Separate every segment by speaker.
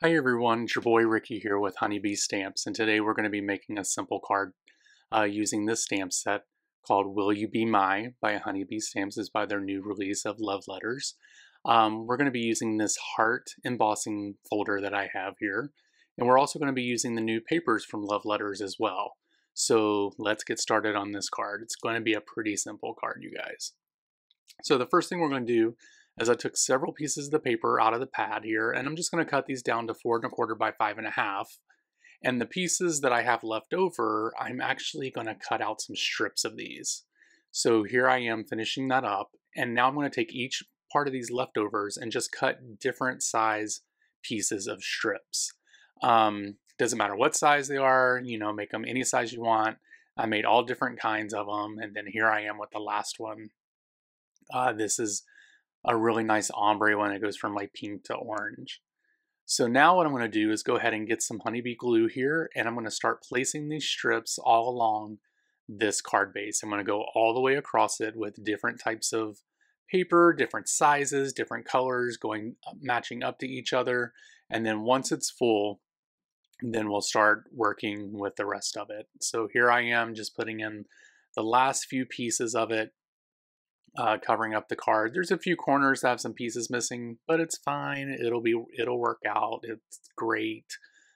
Speaker 1: Hi everyone, it's your boy Ricky here with Honeybee Stamps, and today we're going to be making a simple card using this stamp set called Will You Be My by Honeybee Stamps. Is by their new release of Love Letters. We're going to be using this heart embossing folder that I have here, and we're also going to be using the new papers from Love Letters as well. So let's get started on this card. It's going to be a pretty simple card, you guys. So the first thing we're going to do is I took several pieces of the paper out of the pad here, and I'm just going to cut these down to 4¼ by 5½. And the pieces that I have left over, I'm actually going to cut out some strips of these. So here I am finishing that up, and now I'm going to take each part of these leftovers and just cut different size pieces of strips. Doesn't matter what size they are, make them any size you want. I made all different kinds of them, and then here I am with the last one. This is a really nice ombre one. It goes from like pink to orange. So now what I'm going to do is go ahead and get some honeybee glue here, and I'm going to start placing these strips all along this card base. I'm going to go all the way across it with different types of paper, different sizes, different colors, matching up to each other. And then once it's full, then we'll start working with the rest of it. So here I am just putting in the last few pieces of it, covering up the card. There's a few corners that have some pieces missing, but it's fine. It'll work out. It's great.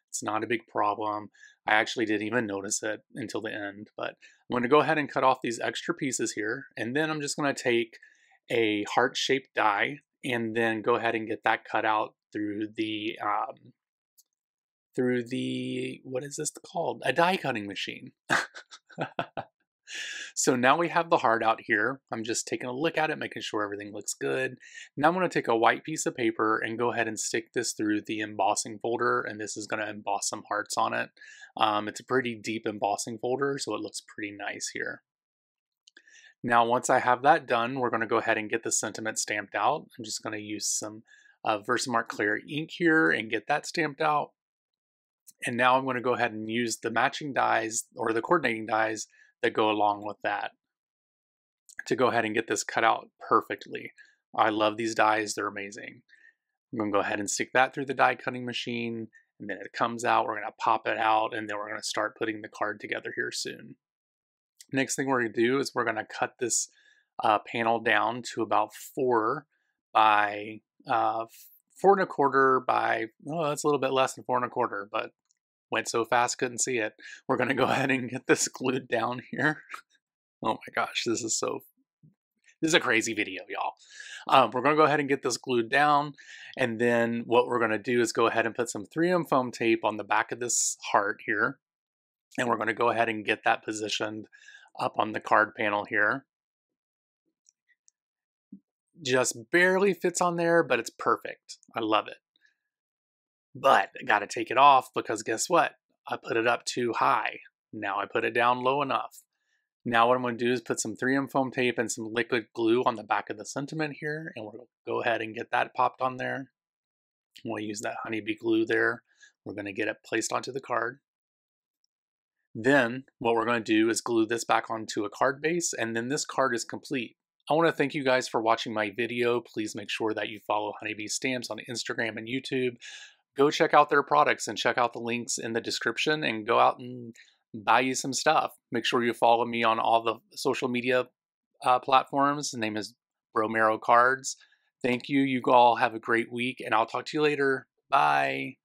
Speaker 1: It's not a big problem. I actually didn't even notice it until the end, but I'm going to go ahead and cut off these extra pieces here, and then I'm just going to take a heart-shaped die and then go ahead and get that cut out through the what is this called? A die cutting machine. So now we have the heart out here. I'm just taking a look at it, making sure everything looks good. Now I'm going to take a white piece of paper and go ahead and stick this through the embossing folder, and this is going to emboss some hearts on it. It's a pretty deep embossing folder, so it looks pretty nice here. Now once I have that done, we're going to go ahead and get the sentiment stamped out. I'm just going to use some Versamark clear ink here and get that stamped out. And now I'm going to go ahead and use the matching dies, or the coordinating dies, that go along with that to go ahead and get this cut out perfectly. I love these dies, they're amazing. I'm going to go ahead and stick that through the die cutting machine, and then it comes out, we're going to pop it out, and then we're going to start putting the card together here soon. Next thing we're going to do is we're going to cut this panel down to about 4 by 4¼ by, oh, that's a little bit less than 4¼ but went so fast couldn't see it. We're going to go ahead and get this glued down here. Oh my gosh, this is a crazy video, y'all. We're going to go ahead and get this glued down, and then what we're going to do is go ahead and put some 3M foam tape on the back of this heart here, and we're going to go ahead and get that positioned up on the card panel here. Just barely fits on there, but it's perfect. I love it. But I got to take it off because guess what? I put it up too high. Now I put it down low enough. Now what I'm going to do is put some 3M foam tape and some liquid glue on the back of the sentiment here, and we're going to go ahead and get that popped on there. We'll use that honeybee glue there. We're going to get it placed onto the card. Then what we're going to do is glue this back onto a card base, and then this card is complete. I want to thank you guys for watching my video. Please make sure that you follow Honeybee Stamps on Instagram and YouTube. Go check out their products and check out the links in the description, and go out and buy you some stuff. Make sure you follow me on all the social media platforms. The name is Bromero Cards. Thank you. You all have a great week, and I'll talk to you later. Bye.